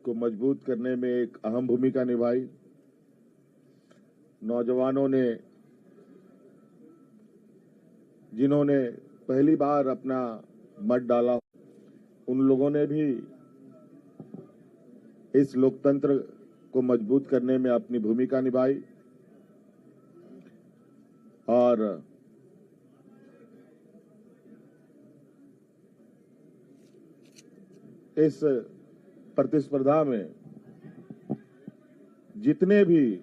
को मजबूत करने में एक अहम भूमिका निभाई। नौजवानों ने, जिन्होंने पहली बार अपना मत डाला, उन लोगों ने भी इस लोकतंत्र को मजबूत करने में अपनी भूमिका निभाई और इस प्रतिस्पर्धा में जितने भी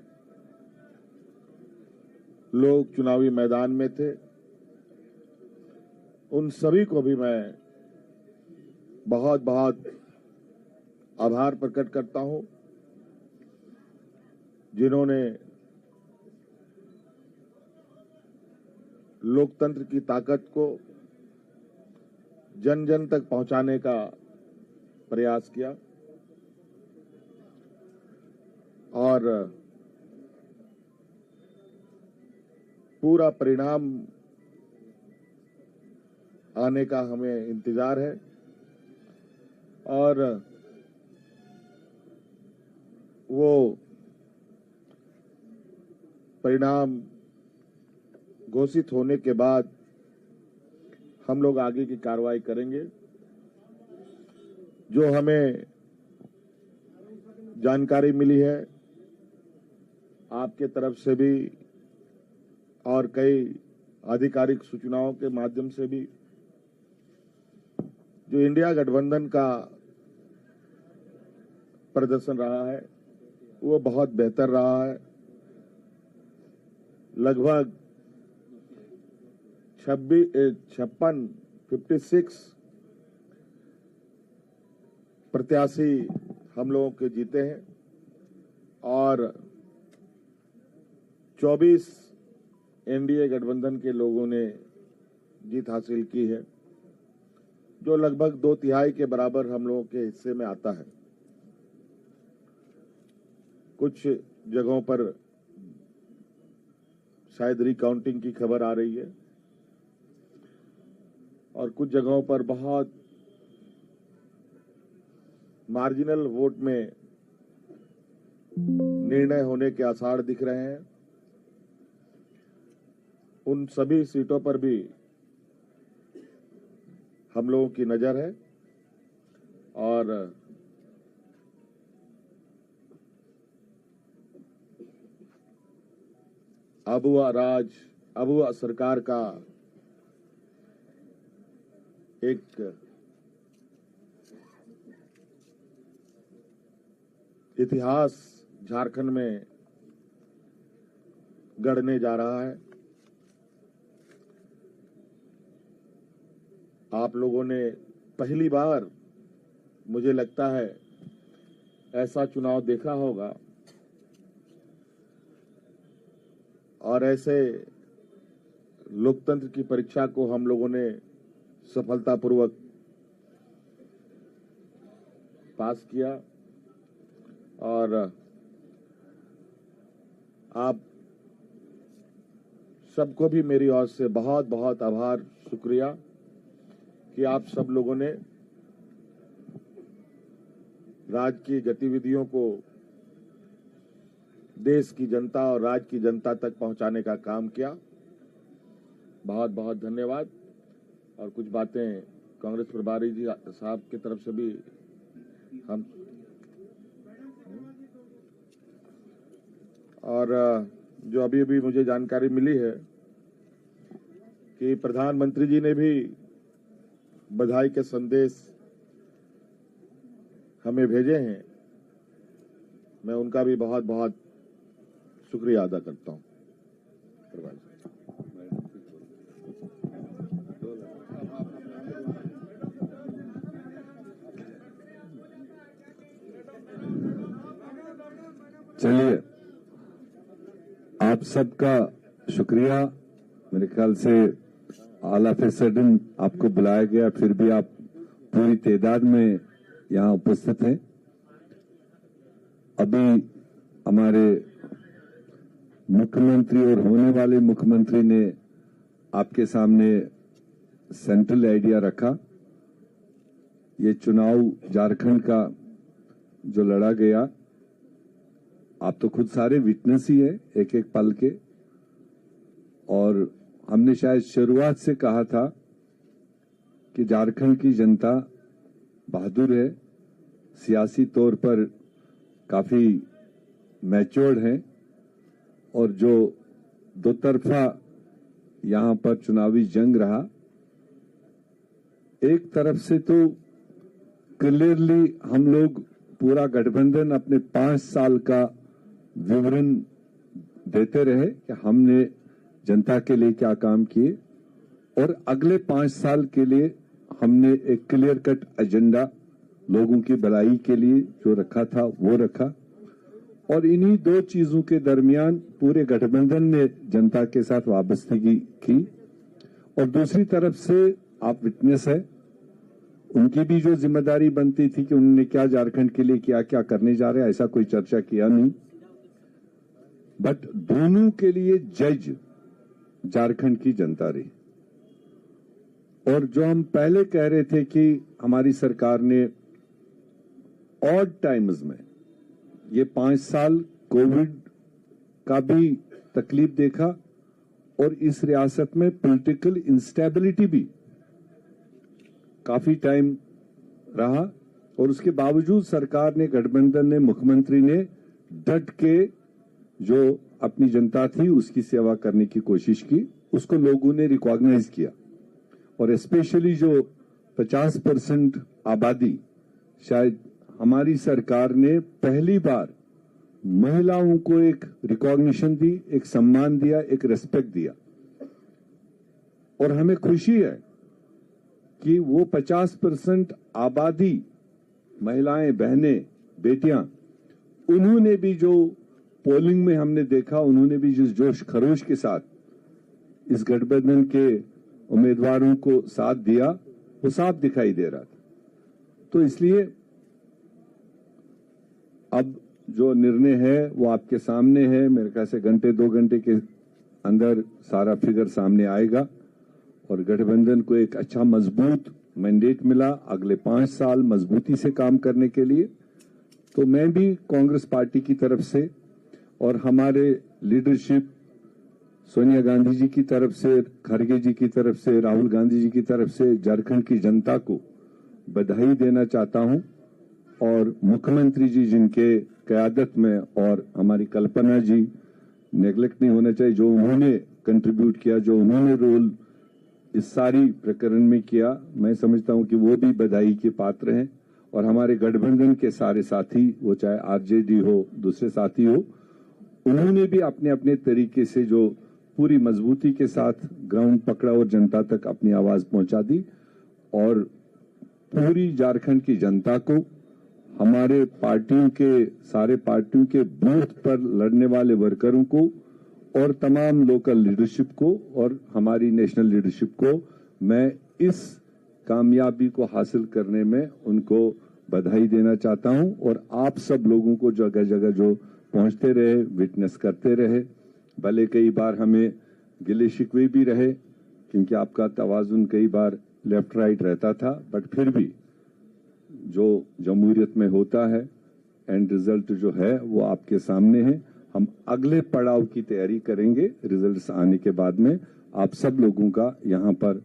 लोग चुनावी मैदान में थे, उन सभी को भी मैं बहुत बहुत आभार प्रकट करता हूं, जिन्होंने लोकतंत्र की ताकत को जन जन तक पहुंचाने का प्रयास किया और पूरा परिणाम आने का हमें इंतजार है और वो परिणाम घोषित होने के बाद हम लोग आगे की कार्रवाई करेंगे। जो हमें जानकारी मिली है आपके तरफ से भी और कई आधिकारिक सूचनाओं के माध्यम से भी, जो इंडिया गठबंधन का प्रदर्शन रहा है वो बहुत बेहतर रहा है। लगभग 56 प्रत्याशी हम लोगों के जीते हैं और 24 एनडीए गठबंधन के लोगों ने जीत हासिल की है, जो लगभग 2/3 के बराबर हम लोगों के हिस्से में आता है। कुछ जगहों पर शायद रिकाउंटिंग की खबर आ रही है और कुछ जगहों पर बहुत मार्जिनल वोट में निर्णय होने के आसार दिख रहे हैं। उन सभी सीटों पर भी हम लोगों की नजर है और अबुआ सरकार का एक इतिहास झारखंड में गढ़ने जा रहा है। आप लोगों ने पहली बार, मुझे लगता है, ऐसा चुनाव देखा होगा और ऐसे लोकतंत्र की परीक्षा को हम लोगों ने सफलतापूर्वक पास किया और आप सबको भी मेरी ओर से बहुत बहुत आभार, शुक्रिया कि आप सब लोगों ने राज्य की गतिविधियों को देश की जनता और राज्य की जनता तक पहुंचाने का काम किया। बहुत बहुत धन्यवाद। और कुछ बातें कांग्रेस प्रभारी जी साहब की तरफ से भी हम और जो अभी अभी मुझे जानकारी मिली है कि प्रधानमंत्री जी ने भी बधाई के संदेश हमें भेजे हैं। मैं उनका भी बहुत बहुत शुक्रिया अदा करता हूं। चलिए, आप सबका शुक्रिया। मेरे ख्याल से ऑल ऑफ ए सडन आपको बुलाया गया, फिर भी आप पूरी तादाद में यहाँ उपस्थित हैं। अभी हमारे मुख्यमंत्री और होने वाले मुख्यमंत्री ने आपके सामने सेंट्रल आइडिया रखा। ये चुनाव झारखंड का जो लड़ा गया, आप तो खुद सारे विटनेस ही है एक एक पल के, और हमने शायद शुरुआत से कहा था कि झारखंड की जनता बहादुर है, सियासी तौर पर काफी मैच्योर्ड है, और जो दो तरफा यहां पर चुनावी जंग रहा, एक तरफ से तो क्लियरली हम लोग पूरा गठबंधन अपने 5 साल का विवरण देते रहे कि हमने जनता के लिए क्या काम किए, और अगले 5 साल के लिए हमने एक क्लियर कट एजेंडा लोगों की भलाई के लिए जो रखा था वो रखा। और इन्हीं दो चीजों के दरमियान पूरे गठबंधन ने जनता के साथ वाबस्तगी की, और दूसरी तरफ से आप विटनेस है, उनकी भी जो जिम्मेदारी बनती थी कि उन्होंने क्या झारखंड के लिए क्या क्या करने जा रहे हैं, ऐसा कोई चर्चा किया नहीं, बट दोनों के लिए जज झारखंड की जनता रही। और जो हम पहले कह रहे थे कि हमारी सरकार ने ऑड टाइम्स में ये 5 साल कोविड का भी तकलीफ देखा, और इस रियासत में पॉलिटिकल इंस्टेबिलिटी भी काफी टाइम रहा, और उसके बावजूद सरकार ने, गठबंधन ने, मुख्यमंत्री ने डट के जो अपनी जनता थी उसकी सेवा करने की कोशिश की, उसको लोगों ने रिकॉग्नाइज किया। और स्पेशली जो 50% आबादी, शायद हमारी सरकार ने पहली बार महिलाओं को एक रिकॉग्निशन दी, एक सम्मान दिया, एक रेस्पेक्ट दिया, और हमें खुशी है कि वो 50% आबादी, महिलाएं, बहनें, बेटियां, उन्होंने भी जो पोलिंग में हमने देखा, उन्होंने भी जिस जोश खरोश के साथ इस गठबंधन के उम्मीदवारों को साथ दिया, वो साफ दिखाई दे रहा था। तो इसलिए अब जो निर्णय है वो आपके सामने है। मेरे ख्याल से घंटे 2 घंटे के अंदर सारा फिगर सामने आएगा, और गठबंधन को एक अच्छा मजबूत मैंडेट मिला अगले 5 साल मजबूती से काम करने के लिए। तो मैं भी कांग्रेस पार्टी की तरफ से और हमारे लीडरशिप सोनिया गांधी जी की तरफ से, खड़गे जी की तरफ से, राहुल गांधी जी की तरफ से झारखंड की जनता को बधाई देना चाहता हूं, और मुख्यमंत्री जी जिनके क़यादत में, और हमारी कल्पना जी, नेग्लेक्ट नहीं होना चाहिए, जो उन्होंने कंट्रीब्यूट किया, जो उन्होंने रोल इस सारी प्रकरण में किया, मैं समझता हूं कि वो भी बधाई के पात्र हैं। और हमारे गठबंधन के सारे साथी, वो चाहे आरजेडी हो, दूसरे साथी हो, उन्होंने भी अपने अपने तरीके से जो पूरी मजबूती के साथ ग्राउंड पकड़ा और जनता तक अपनी आवाज पहुंचा दी। और पूरी झारखंड की जनता को, हमारे पार्टियों के, सारे पार्टियों के बूथ पर लड़ने वाले वर्करों को, और तमाम लोकल लीडरशिप को, और हमारी नेशनल लीडरशिप को मैं इस कामयाबी को हासिल करने में उनको बधाई देना चाहता हूं। और आप सब लोगों को जगह जगह जो पहुंचते रहे, विटनेस करते रहे, भले कई बार हमें गिले शिकवे भी रहे, क्योंकि आपका तवाजुन कई बार लेफ्ट राइट रहता था, बट फिर भी जो जमहूरियत में होता है, एंड रिजल्ट जो है वो आपके सामने है। हम अगले पड़ाव की तैयारी करेंगे रिजल्ट्स आने के बाद में। आप सब लोगों का यहाँ पर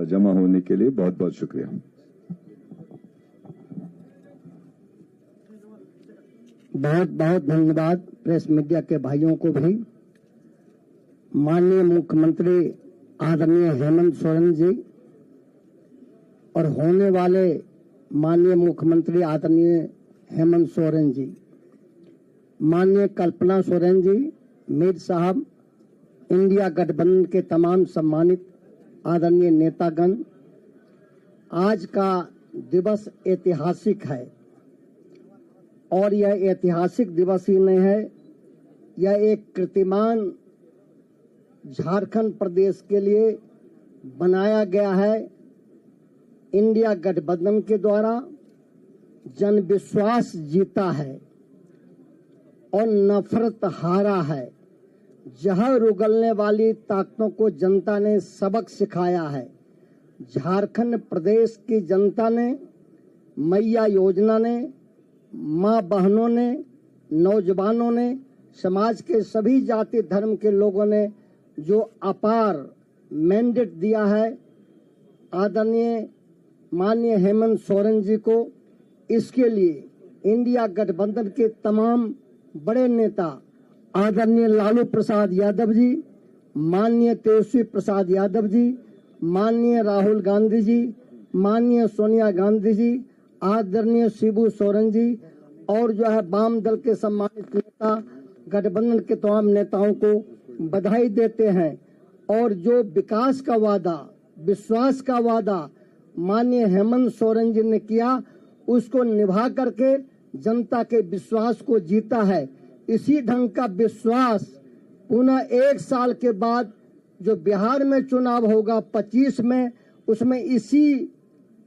जमा होने के लिए बहुत बहुत शुक्रिया। बहुत बहुत धन्यवाद प्रेस मीडिया के भाइयों को भी। माननीय मुख्यमंत्री आदरणीय हेमंत सोरेन जी और होने वाले माननीय मुख्यमंत्री आदरणीय हेमंत सोरेन जी, माननीय कल्पना सोरेन जी, मीर साहब, इंडिया गठबंधन के तमाम सम्मानित आदरणीय नेतागण, आज का दिवस ऐतिहासिक है, और यह ऐतिहासिक दिवस ही नहीं है, यह एक कीर्तिमान झारखंड प्रदेश के लिए बनाया गया है। इंडिया गठबंधन के द्वारा जन विश्वास जीता है और नफरत हारा है। जहर उगलने वाली ताकतों को जनता ने सबक सिखाया है। झारखंड प्रदेश की जनता ने मैया योजना ने माँ बहनों ने, नौजवानों ने, समाज के सभी जाति धर्म के लोगों ने जो अपार मैंडेट दिया है आदरणीय माननीय हेमंत सोरेन जी को, इसके लिए इंडिया गठबंधन के तमाम बड़े नेता आदरणीय लालू प्रसाद यादव जी, माननीय तेजस्वी प्रसाद यादव जी, माननीय राहुल गांधी जी, माननीय सोनिया गांधी जी, आदरणीय शिबू सोरेन जी और जो है वाम दल के सम्मानित नेता गठबंधन के तमाम नेताओं को बधाई देते हैं। और जो विकास का वादा, विश्वास का वादा माननीय हेमंत सोरेन जी ने किया, उसको निभा करके जनता के विश्वास को जीता है। इसी ढंग का विश्वास पुनः 1 साल के बाद जो बिहार में चुनाव होगा 25 में, उसमें इसी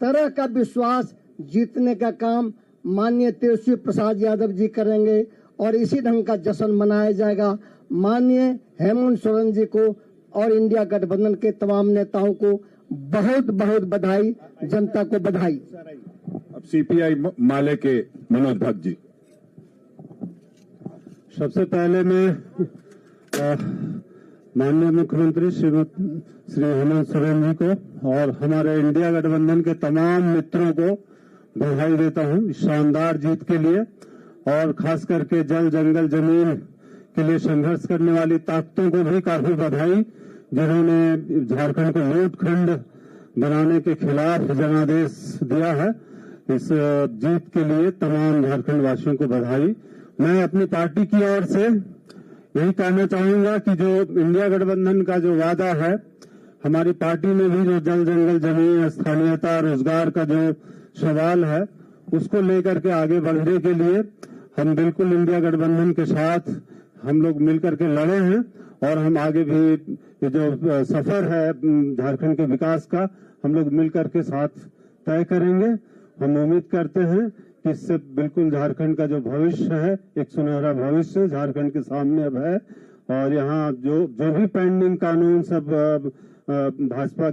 तरह का विश्वास जीतने का काम माननीय तेजस्वी प्रसाद यादव जी करेंगे और इसी ढंग का जश्न मनाया जाएगा। माननीय हेमंत सोरेन जी को और इंडिया गठबंधन के तमाम नेताओं को बहुत बहुत बधाई, जनता को बधाई। अब सीपीआई माले के मनोज भट्ट जी। सबसे पहले मैं माननीय मुख्यमंत्री श्री हेमंत सोरेन जी को और हमारे इंडिया गठबंधन के तमाम मित्रों को बधाई देता हूं इस शानदार जीत के लिए, और खास करके जल जंगल जमीन के लिए संघर्ष करने वाली ताकतों को भी काफी बधाई, जिन्होंने झारखंड को लूटखंड बनाने के खिलाफ जनादेश दिया है। इस जीत के लिए तमाम झारखंड वासियों को बधाई। मैं अपनी पार्टी की ओर से यही कहना चाहूंगा कि जो इंडिया गठबंधन का जो वादा है, हमारी पार्टी में भी जो जल जंगल जमीन, स्थानीयता, रोजगार का जो सवाल है, उसको लेकर के आगे बढ़ने के लिए हम बिल्कुल इंडिया गठबंधन के साथ हम लोग मिलकर के लड़े हैं और हम आगे भी ये जो सफर है झारखंड के विकास का, हम लोग मिलकर के साथ तय करेंगे। हम उम्मीद करते हैं कि इससे बिल्कुल झारखंड का जो भविष्य है, एक सुनहरा भविष्य झारखंड के सामने अब है। और यहाँ जो भी पेंडिंग कानून सब भाजपा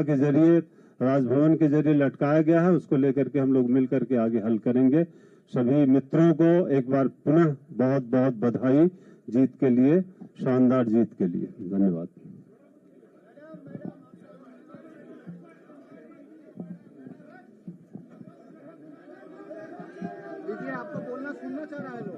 के जरिए, राजभवन के जरिए लटकाया गया है, उसको लेकर के हम लोग मिलकर के आगे हल करेंगे। सभी मित्रों को एक बार पुनः बहुत बहुत बधाई जीत के लिए, शानदार जीत के लिए। धन्यवाद। आपको बोलना सुनना चाह रहा है लोग।